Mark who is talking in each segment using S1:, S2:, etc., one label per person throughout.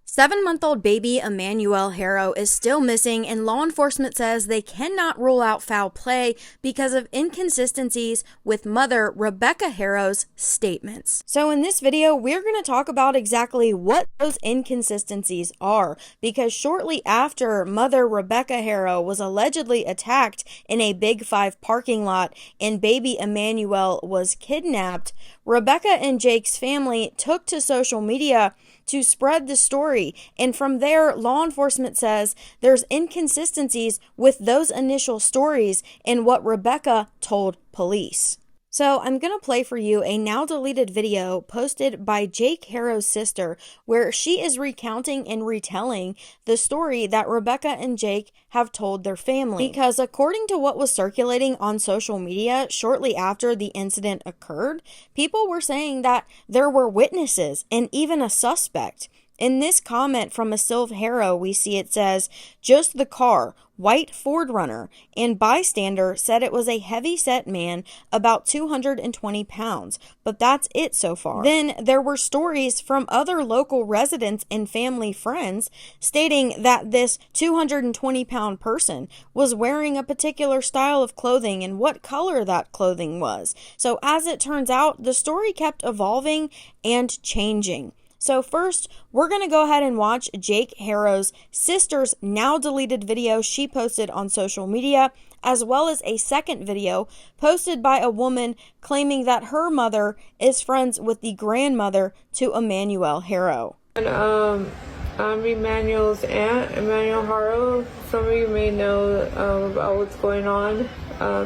S1: 7-month-old baby Emmanuel Haro is still missing, and law enforcement says they cannot rule out foul play because of inconsistencies with mother Rebecca Haro's statements. So in this video, we're going to talk about exactly what those inconsistencies are, because shortly after mother Rebecca Haro was allegedly attacked in a Big Five parking lot and baby Emmanuel was kidnapped, Rebecca and Jake's family took to social media to spread the story, and from there, law enforcement says there's inconsistencies with those initial stories and what Rebecca told police. So I'm going to play for you a now deleted video posted by Jake Haro's sister, where she is recounting and retelling the story that Rebecca and Jake have told their family. Because according to what was circulating on social media shortly after the incident occurred, people were saying that there were witnesses and even a suspect. In this comment from a Sylv Haro, we see it says, "Just the car, white Ford Runner," and bystander said it was a heavy-set man, about 220 pounds, but that's it so far. Then there were stories from other local residents and family friends stating that this 220-pound person was wearing a particular style of clothing and what color that clothing was. So as it turns out, the story kept evolving and changing. So first, we're going to go ahead and watch Jake Haro's sister's now deleted video she posted on social media, as well as a second video posted by a woman claiming that her mother is friends with the grandmother to Emmanuel Haro.
S2: And, I'm Emmanuel's aunt, Emmanuel Haro. Some of you may know about what's going on.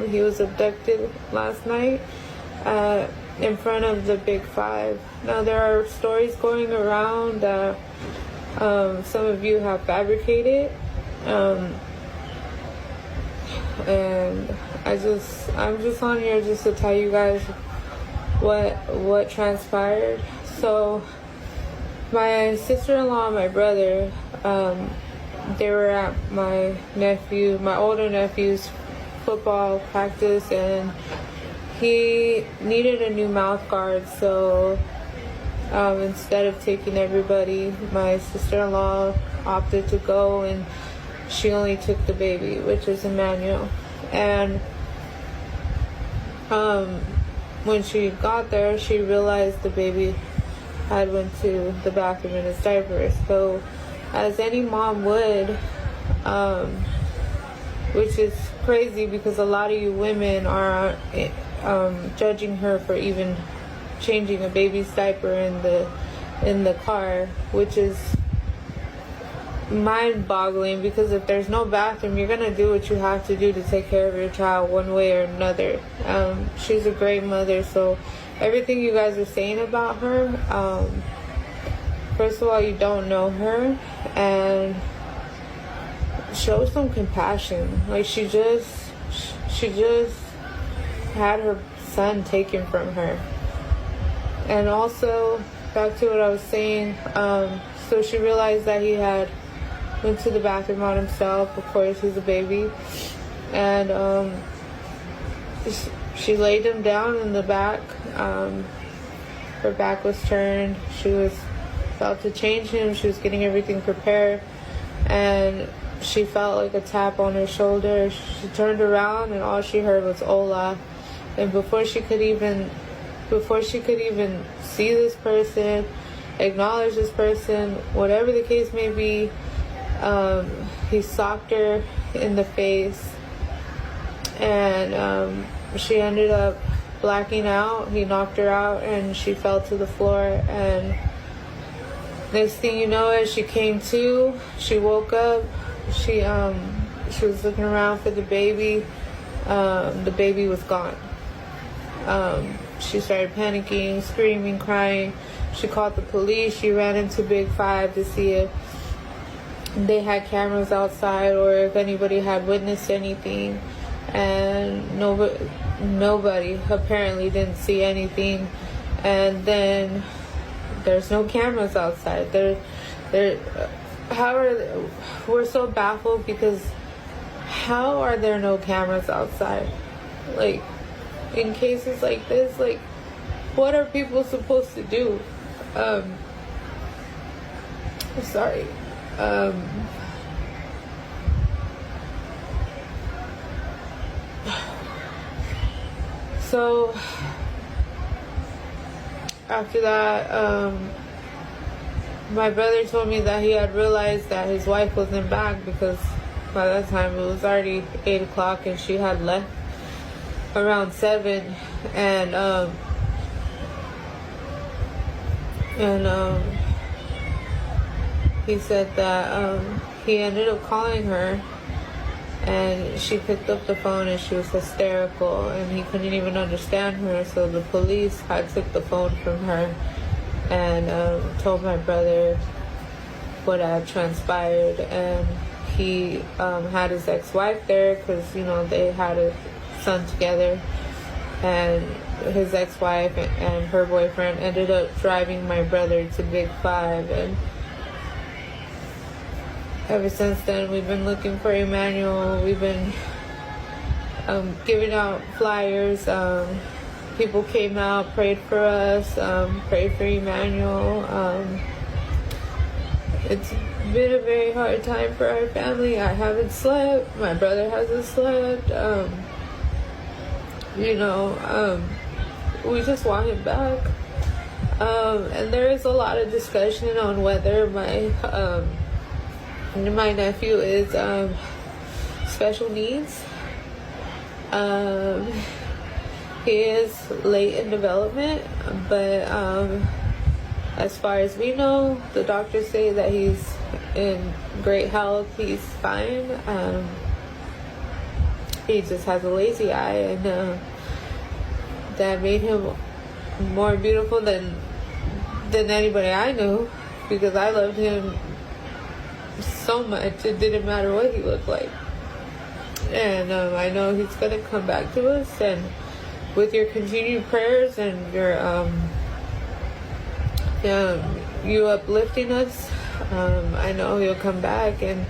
S2: He was abducted last night in front of the Big Five. Now there are stories going around that some of you have fabricated, and I'm just on here just to tell you guys what transpired. So my sister-in-law and my brother, they were at my older nephew's football practice, and he needed a new mouth guard, so instead of taking everybody, my sister-in-law opted to go, and she only took the baby, which is Emmanuel. And when she got there, she realized the baby had went to the bathroom in his diaper. So as any mom would, which is crazy because a lot of you women are judging her for even changing a baby's diaper in the car, which is mind-boggling, because if there's no bathroom, you're gonna do what you have to do to take care of your child one way or another. She's a great mother, so everything you guys are saying about her, first of all, you don't know her, and show some compassion. Like, she just had her son taken from her. And also, back to what I was saying, so she realized that he had went to the bathroom on himself. Of course, he's a baby. And she laid him down in the back. Her back was turned. She was about to change him. She was getting everything prepared. And she felt like a tap on her shoulder. She turned around and all she heard was "Hola." And before she could even see this person, acknowledge this person, whatever the case may be, he socked her in the face, and she ended up blacking out. He knocked her out and she fell to the floor, and next thing you know, as she came to, she woke up. She was looking around for the baby. The baby was gone. She started panicking, screaming, crying. She called the police. She ran into Big Five to see if they had cameras outside or if anybody had witnessed anything. And nobody apparently didn't see anything. And then there's no cameras outside. We're so baffled because how are there no cameras outside? Like, in cases like this, like, what are people supposed to do? Sorry. So after that, my brother told me that he had realized that his wife wasn't back, because by that time it was already 8 o'clock and she had left around 7. And he said that he ended up calling her, and she picked up the phone and she was hysterical and he couldn't even understand her. So the police had took the phone from her and told my brother what had transpired. And he had his ex-wife there, because, you know, they had a son together. And his ex-wife and her boyfriend ended up driving my brother to Big 5. And ever since then, we've been looking for Emmanuel. We've been giving out flyers. People came out, prayed for us, prayed for Emmanuel. It's been a very hard time for our family. I haven't slept. My brother hasn't slept. We just want him back. And there is a lot of discussion on whether my nephew is special needs. He is late in development, but as far as we know, the doctors say that he's in great health. He's fine. He just has a lazy eye, and that made him more beautiful than anybody I knew, because I loved him so much. It didn't matter what he looked like. And I know he's gonna come back to us, and with your continued prayers and your you uplifting us, I know he'll come back. And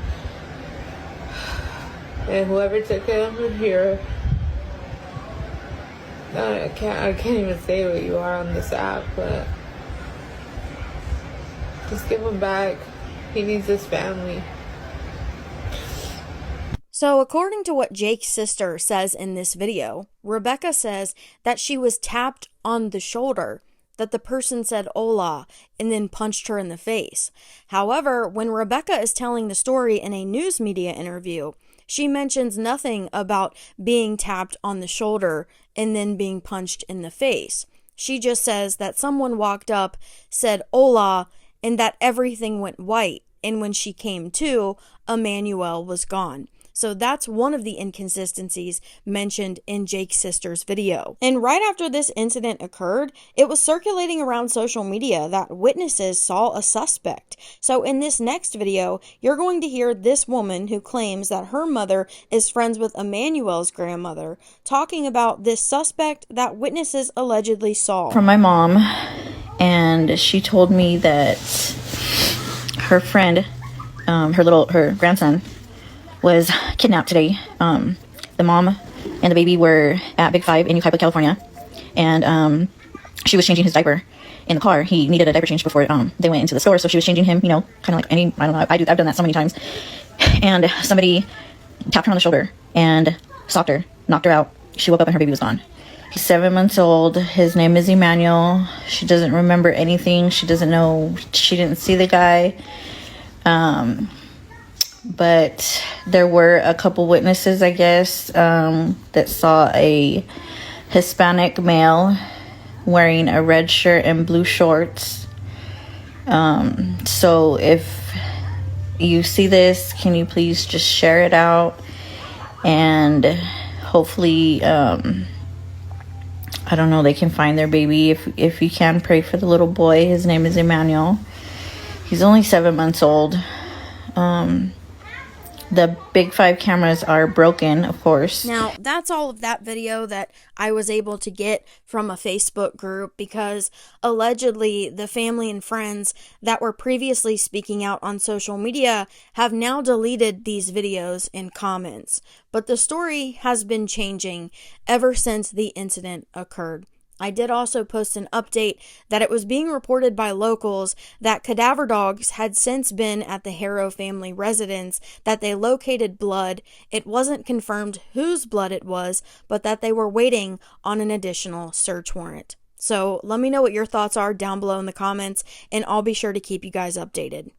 S2: whoever took him here, I can't even say what you are on this app, but just give him back. He needs his family.
S1: So according to what Jake's sister says in this video, Rebecca says that she was tapped on the shoulder, that the person said hola and then punched her in the face. However, when Rebecca is telling the story in a news media interview, she mentions nothing about being tapped on the shoulder and then being punched in the face. She just says that someone walked up, said hola, and that everything went white. And when she came to, Emmanuel was gone. So that's one of the inconsistencies mentioned in Jake's sister's video. And right after this incident occurred, it was circulating around social media that witnesses saw a suspect. So in this next video, you're going to hear this woman who claims that her mother is friends with Emmanuel's grandmother talking about this suspect that witnesses allegedly saw.
S3: From my mom, and she told me that her friend, her grandson, was kidnapped today. The mom and the baby were at Big 5 in Yucaipa, California, and she was changing his diaper in the car. He needed a diaper change before they went into the store, so she was changing him, kind of like I don't know, I've done that so many times. And somebody tapped her on the shoulder and socked her, knocked her out. She woke up and her baby was gone. He's 7 months old. His name is Emmanuel. She doesn't remember anything. She doesn't know. She didn't see the guy. But there were a couple witnesses, I guess, that saw a Hispanic male wearing a red shirt and blue shorts. So if you see this, can you please just share it out? And hopefully, I don't know, they can find their baby. If you can, pray for the little boy. His name is Emmanuel. He's only 7 months old. The Big 5 cameras are broken, of course.
S1: Now, that's all of that video that I was able to get from a Facebook group, because allegedly the family and friends that were previously speaking out on social media have now deleted these videos and comments. But the story has been changing ever since the incident occurred. I did also post an update that it was being reported by locals that cadaver dogs had since been at the Haro family residence, that they located blood. It wasn't confirmed whose blood it was, but that they were waiting on an additional search warrant. So let me know what your thoughts are down below in the comments, and I'll be sure to keep you guys updated.